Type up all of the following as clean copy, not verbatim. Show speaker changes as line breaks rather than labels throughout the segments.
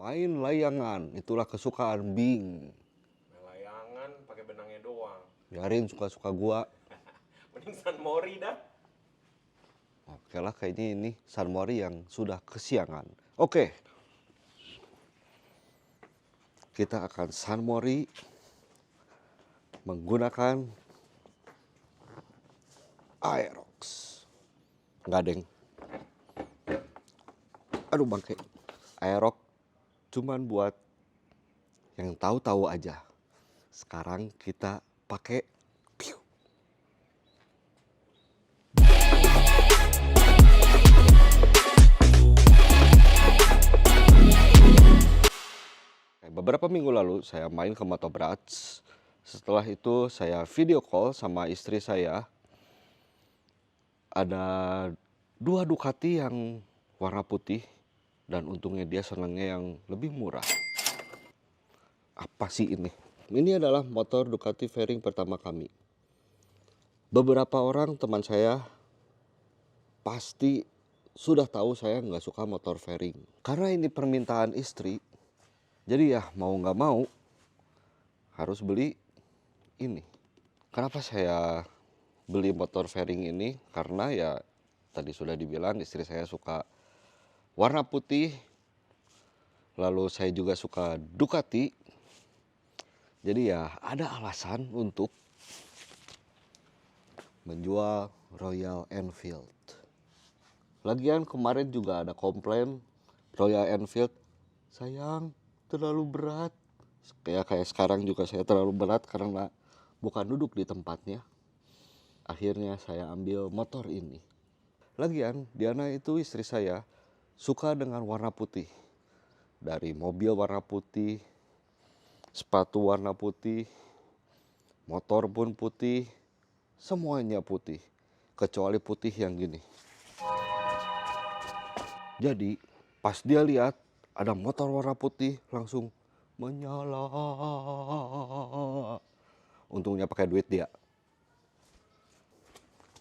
Main layangan, itulah kesukaan Bing.
Layangan pakai benangnya doang.
Biarin suka-suka gua.
Mending San Mori dah.
Oke lah, kayaknya ini San Mori yang sudah kesiangan. Oke. Kita akan San Mori menggunakan Aerox. Enggak, deng. Aduh bangke. Aerox cuman buat yang tahu-tahu aja. Sekarang kita pakai piu. Beberapa minggu lalu saya main ke Motobrats. Setelah itu saya video call sama istri saya. Ada 2 Ducati yang warna putih. Dan untungnya dia senangnya yang lebih murah. Apa sih ini? Ini adalah motor Ducati fairing pertama kami. Beberapa orang teman saya pasti sudah tahu saya nggak suka motor fairing. Karena ini permintaan istri, jadi ya mau nggak mau harus beli ini. Kenapa saya beli motor fairing ini? Karena ya tadi sudah dibilang istri saya suka warna putih. Lalu saya juga suka Ducati. Jadi ya ada alasan untuk menjual Royal Enfield. Lagian kemarin juga ada komplain Royal Enfield, sayang terlalu berat. Kayak sekarang juga saya terlalu berat karena bukan duduk di tempatnya. Akhirnya saya ambil motor ini. Lagian Diana itu istri saya suka dengan warna putih. Dari mobil warna putih, sepatu warna putih, motor pun putih, semuanya putih. Kecuali putih yang gini. Jadi pas dia lihat ada motor warna putih langsung menyala. Untungnya pakai duit dia.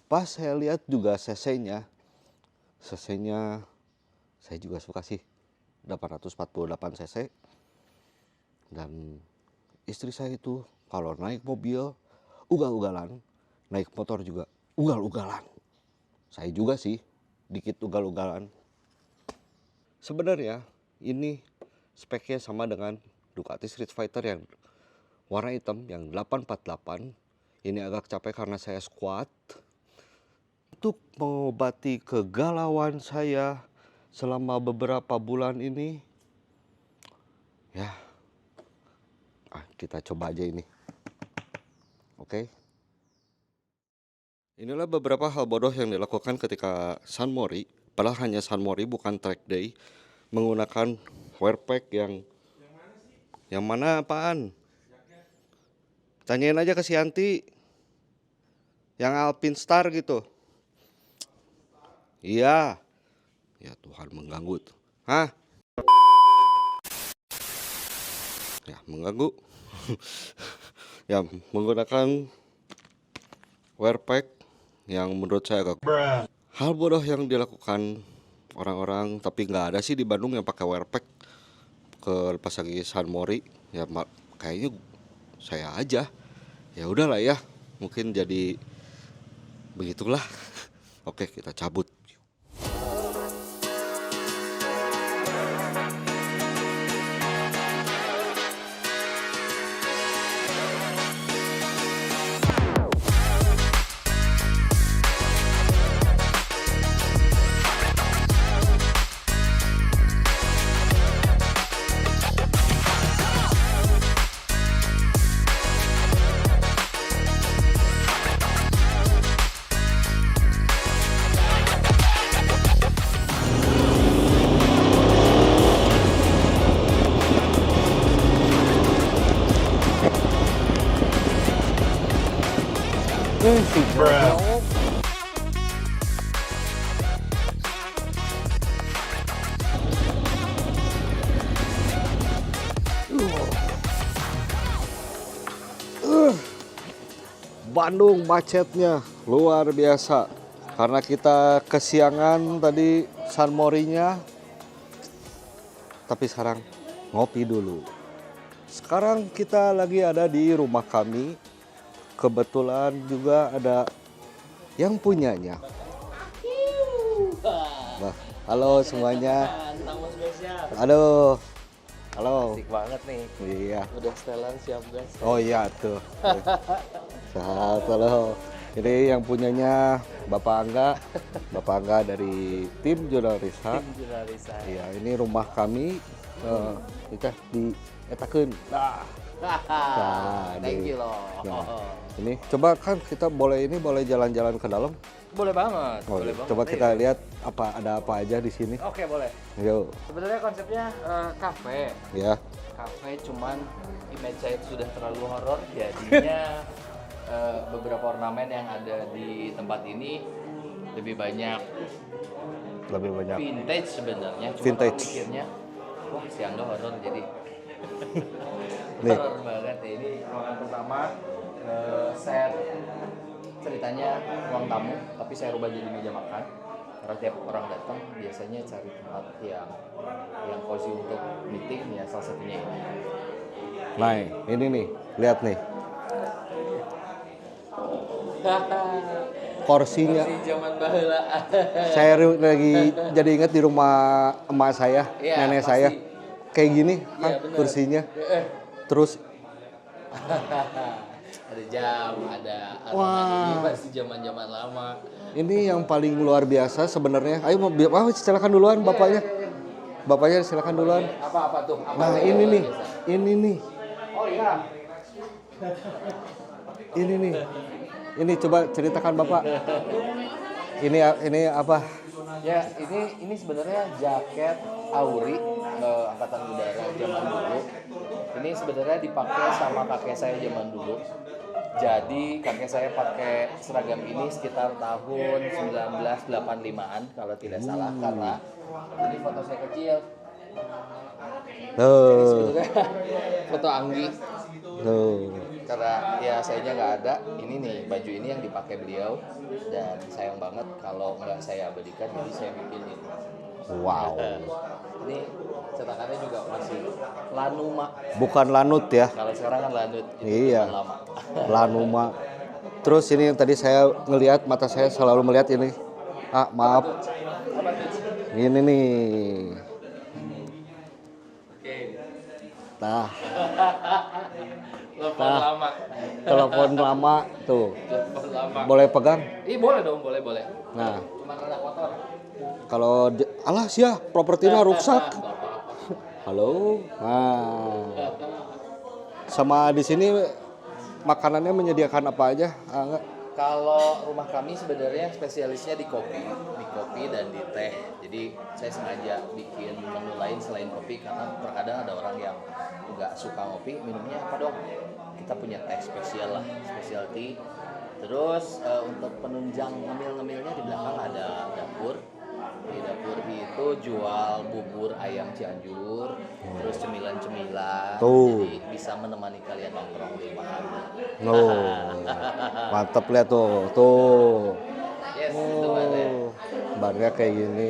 Pas saya lihat juga cc-nya saya juga suka sih, 848 cc. Dan istri saya itu kalau naik mobil ugal-ugalan, naik motor juga ugal-ugalan. Saya juga sih dikit ugal-ugalan. Sebenarnya ini speknya sama dengan Ducati Street Fighter yang warna hitam yang 848. Ini agak capek karena saya squat. Untuk mengobati kegalauan saya selama beberapa bulan ini, ya kita coba aja ini. Oke. Inilah beberapa hal bodoh yang dilakukan ketika San Mori, padahal hanya San Mori bukan track day, menggunakan wear pack yang mana apaan? Tanyain aja ke si Yanti. Yang Alpine Star gitu. Iya. Ya Tuhan, mengganggu tuh. Hah? Ya mengganggu. Ya menggunakan wear pack yang menurut saya agak hal bodoh yang dilakukan orang-orang, tapi nggak ada sih di Bandung yang pakai wear pack ke pas lagi San Mori. Ya kayaknya saya aja. Ya udahlah ya, mungkin jadi begitulah. Oke, kita cabut. Bandung macetnya luar biasa karena kita kesiangan tadi San Morinya. Tapi sekarang ngopi dulu. Sekarang kita lagi ada di rumah kami. Kebetulan juga ada yang punyanya. Nah, halo semuanya.
Tamu spesial.
Aduh. Halo.
Asik banget nih.
Iya.
Udah setelan siap gas.
Oh iya tuh. Sehat, halo. Ini yang punyanya Bapak Angga. Bapak Angga dari tim Jurnalisa.
Tim Jurnalisa.
Iya, ini rumah kami. Kita dietakeun. Nah,
Thank you loh.
Nah, ini coba kan kita boleh jalan-jalan ke dalam.
Boleh banget.
Oh,
boleh
iya.
banget.
Coba
Ayo.
kita lihat ada apa aja di sini.
Oke, boleh.
Yuk,
Sebenarnya konsepnya kafe.
ya.
Kafe cuman image saya sudah terlalu horor jadinya beberapa ornamen yang ada di tempat ini lebih banyak
Lebih banyak.
vintage sebenarnya. Cuma
Vintage.
kalau mikirnya, wah si Angga horor jadi
Nih.
horor banget ya. Ini ruangan pertama, set ceritanya ruang tamu, tapi saya rubah jadi meja makan. Karena tiap orang datang biasanya cari tempat yang cozy untuk meeting, ya salah satunya ini.
Nah, ini nih, lihat nih. Kursinya.
Si zaman baheula.
Saya lagi jadi ingat di rumah emak saya,
Iya,
nenek
pasti.
saya. Kayak gini kan
Iya, bener.
kursinya. Terus
Ada jam, ada
Wah.
ini masih zaman-zaman lama.
ini yang paling luar biasa sebenarnya. Ayo silakan duluan bapaknya. Bapaknya silakan duluan.
Apa tuh? Apa
Nah,
tuh
ini
yang
nih.
luar biasa?
Ini nih.
Oh iya.
Ini nih. Ini coba ceritakan Bapak. Ini apa?
Ya, ini sebenarnya jaket Auri angkatan udara zaman dulu. Ini sebenarnya dipakai sama kakek saya zaman dulu. Jadi kakek saya pakai seragam ini sekitar tahun 1985-an kalau tidak salah, karena ini foto saya kecil. Ini sebetulnya foto Anggi. Karena ya sayanya nggak ada, ini nih baju ini yang dipakai beliau, dan sayang banget kalau nggak saya abadikan, jadi saya bikin ini.
Wow.
Ini cetakannya juga masih Lanuma.
Bukan lanut ya.
Kalau sekarang kan Lanut, itu
Iya.
zaman lama.
Lanuma. Terus ini yang tadi saya ngelihat, mata saya selalu melihat ini. Maaf.
Apa tuh?
Ini nih.
Oke.
Nah,
Telepon
Nah.
lama.
telepon lama tuh.
Telepon lama.
Boleh pegang?
Ih, boleh dong, boleh.
Nah,
Cuma rada kotor.
kalau alah sia, propertinya rusak.
Nggak apa-apa.
Halo. Nah, sama di sini makanannya menyediakan apa aja? Enggak.
Kalau rumah kami sebenarnya spesialisnya di kopi dan di teh. Jadi saya sengaja bikin menu lain selain kopi karena terkadang ada orang yang nggak suka ngopi, minumnya apa dong? Kita punya teh spesial lah, specialty. Terus untuk penunjang ngemil-ngemilnya di belakang ada dapur. Di dapur itu jual bubur ayam Cianjur, terus cemilan-cemilan.
Tuh.
Jadi bisa menemani kalian nongkrong di rumah kami.
Mantap lihat tuh. Tuh.
Yes, itu ada.
Barnya kayak gini.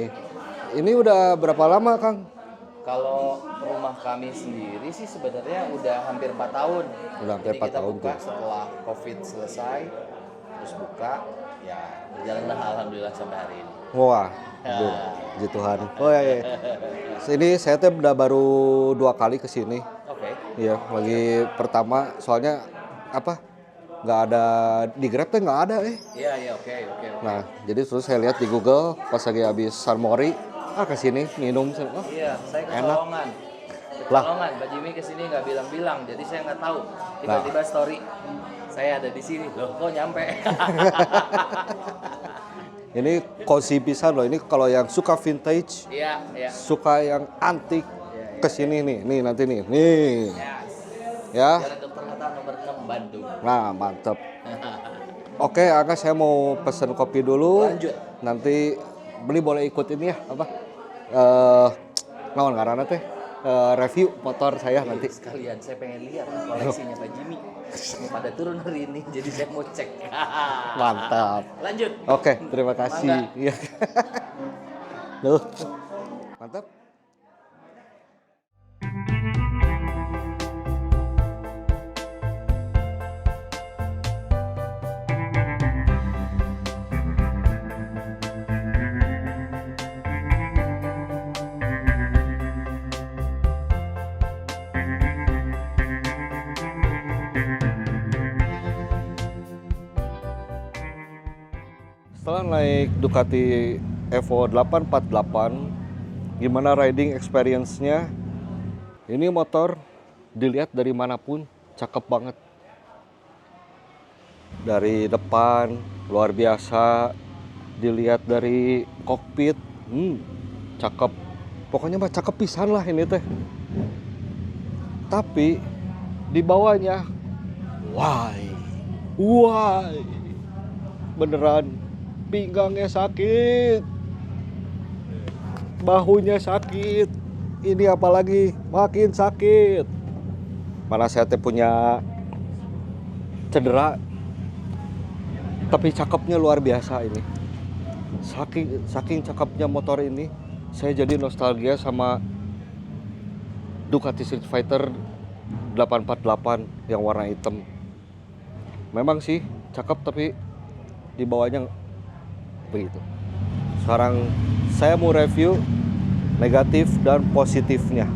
Ini udah berapa lama, Kang?
Kalau rumah kami sendiri sih sebenarnya udah hampir 4 tahun.
Udah hampir
Jadi
4
kita
tahun
buka
tuh.
setelah COVID selesai, terus buka, ya berjalanlah alhamdulillah sampai hari ini.
Wah, aduh, puji Tuhan. Oh iya. Sini saya tuh udah baru 2 kali ke sini.
Oke.
Iya, lagi pertama soalnya apa? Nggak ada di Grab tuh nggak ada
Iya, oke.
Nah, jadi terus saya lihat di Google pas lagi habis San Mori, ke sini minum. Oh,
Iya, saya
Enak.
kecolongan.
Lah.
Kecolongan, Mbak Jimmy kesini nggak bilang-bilang, jadi saya nggak tahu. Tiba-tiba story, saya ada di sini. Loh, kok nyampe?
ini cozy pisan loh. Ini kalau yang suka vintage,
Iya.
suka yang antik,
Iya.
kesini nih nanti nih. Nih.
Yes.
Ya.
Jalan Dr. Hatta nomor 6 Bandung.
Nah, mantep. Oke, Angga saya mau pesen kopi dulu.
Lanjut.
Nanti beli boleh ikut ini ya, apa? Naon ngaranna teh? Review motor saya nanti.
Sekalian saya pengen lihat koleksinya Pak Jimmy. Ini pada turun hari ini, jadi saya mau cek.
Mantap.
Lanjut.
Oke, terima kasih.
Mangga.
Iya. Loh. Mantap. Setelah naik Ducati Evo 848, gimana riding experience-nya? Ini motor dilihat dari manapun cakep banget. Dari depan luar biasa, dilihat dari kokpit, cakep. Pokoknya mah cakep pisan lah ini teh. Tapi di bawahnya, why, beneran pinggangnya sakit, bahunya sakit, ini apalagi makin sakit. Mana saya teh punya cedera, tapi cakepnya luar biasa ini. Saking cakepnya motor ini, saya jadi nostalgia sama Ducati Street Fighter 848 yang warna hitam. Memang sih cakep, tapi di bawahnya begitu. Sekarang saya mau review negatif dan positifnya.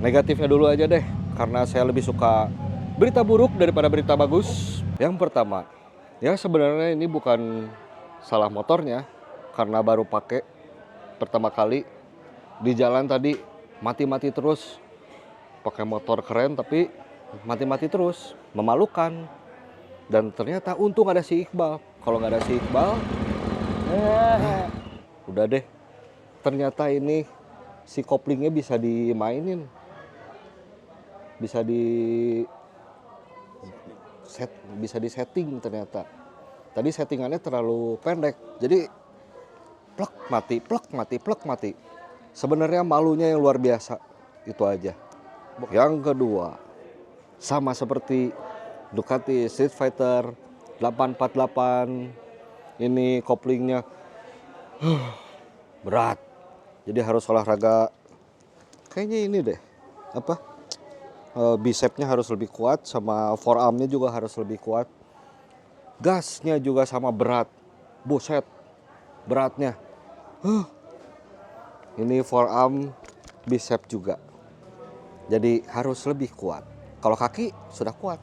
Negatifnya dulu aja deh, karena saya lebih suka berita buruk daripada berita bagus. Yang pertama, ya sebenarnya ini bukan salah motornya, karena baru pakai pertama kali di jalan tadi mati-mati terus. Pakai motor keren tapi mati-mati terus, memalukan. Dan ternyata untung ada si Iqbal. Kalau nggak ada si Iqbal, udah deh. Ternyata ini si koplingnya bisa dimainin, bisa disetting ternyata. Tadi settingannya terlalu pendek, jadi plek mati, plek mati, plek mati. Sebenarnya malunya yang luar biasa, itu aja. Yang kedua, sama seperti Ducati Street Fighter 848, ini koplingnya berat. Jadi harus olahraga, kayaknya ini deh, bicepnya harus lebih kuat, sama forearmnya juga harus lebih kuat. Gasnya juga sama berat, buset, beratnya. Ini forearm, bicep juga. Jadi harus lebih kuat. Kalau kaki sudah kuat.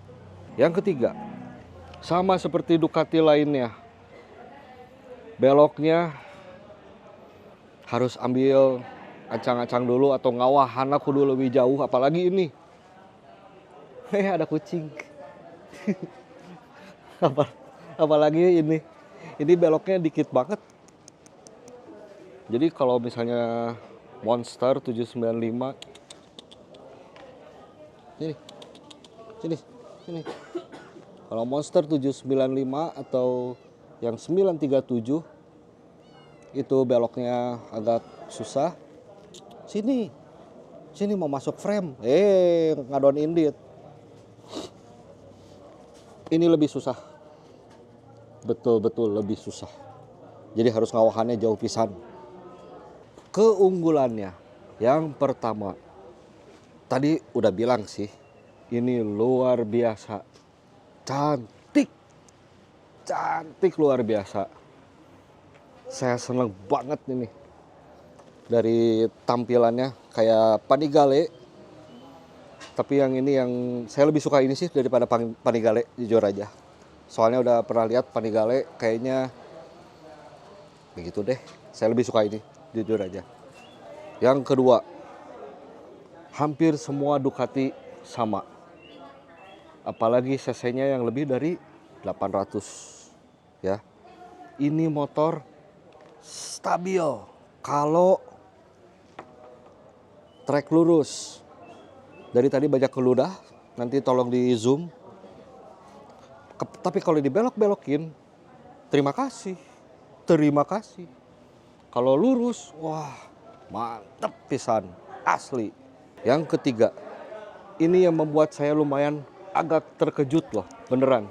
Yang ketiga, sama seperti Ducati lainnya, beloknya harus ambil acang-acang dulu atau ngawahan aku dulu lebih jauh. Apalagi ini, ada kucing. Apalagi ini beloknya dikit banget. Jadi kalau misalnya Monster 795, sini. Kalau Monster 795 atau yang 937 itu beloknya agak susah. Sini mau masuk frame, ngadon indit. Ini lebih susah. Betul lebih susah. Jadi harus ngawahannya jauh pisan. Keunggulannya, yang pertama, tadi udah bilang sih, ini luar biasa. Cantik luar biasa. Saya seneng banget ini. Dari tampilannya kayak Panigale. Tapi yang ini yang saya lebih suka ini sih daripada Panigale, jujur aja. Soalnya udah pernah lihat Panigale, kayaknya begitu deh. Saya lebih suka ini, jujur aja. Yang kedua, hampir semua Ducati sama. Apalagi cc-nya yang lebih dari 800 ya. Ini motor stabil kalau trek lurus. Dari tadi banyak keludah, nanti tolong di zoom. Tapi kalau dibelok-belokin, terima kasih. Kalau lurus, wah mantep pisan, asli. Yang ketiga, ini yang membuat saya lumayan agak terkejut loh, beneran.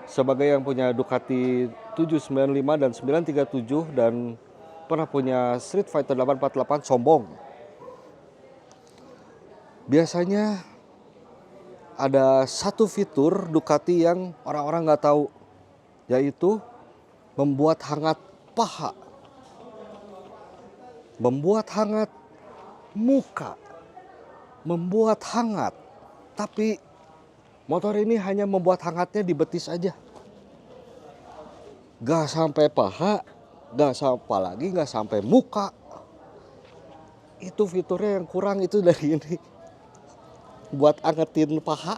Sebagai yang punya Ducati 795 dan 937 dan pernah punya Street Fighter 848, sombong. Biasanya ada satu fitur Ducati yang orang-orang nggak tahu, yaitu membuat hangat paha, membuat hangat muka, membuat hangat. Tapi motor ini hanya membuat hangatnya di betis aja. Gak sampai paha, gak sampai muka. Itu fiturnya yang kurang itu dari ini. Buat angetin paha.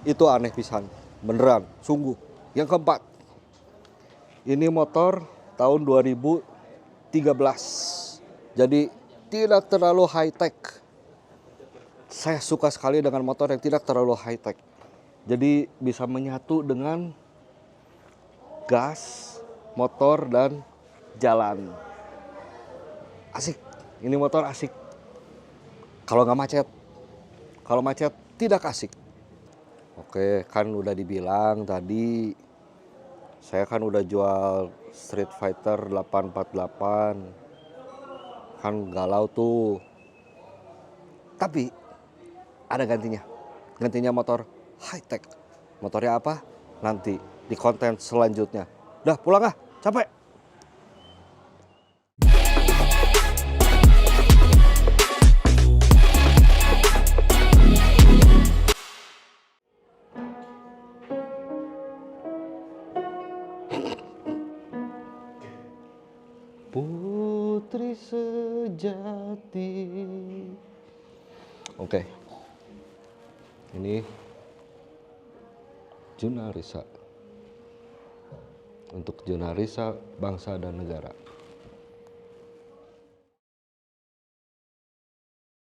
Itu aneh pisan. Beneran, sungguh. Yang keempat. Ini motor tahun 2013. Jadi tidak terlalu high tech. Saya suka sekali dengan motor yang tidak terlalu high tech. Jadi bisa menyatu dengan gas, motor, dan jalan. Asik, ini motor asik. Kalau nggak macet, kalau macet tidak asik. Oke, kan udah dibilang tadi, saya kan udah jual Street Fighter 848. Kan galau tuh. Tapi ada gantinya. Gantinya motor high tech. Motornya apa? Nanti di konten selanjutnya. Udah pulang ah, capek. Putri sejati. Oke. Ini Junarisa. Untuk Junarisa, bangsa dan negara.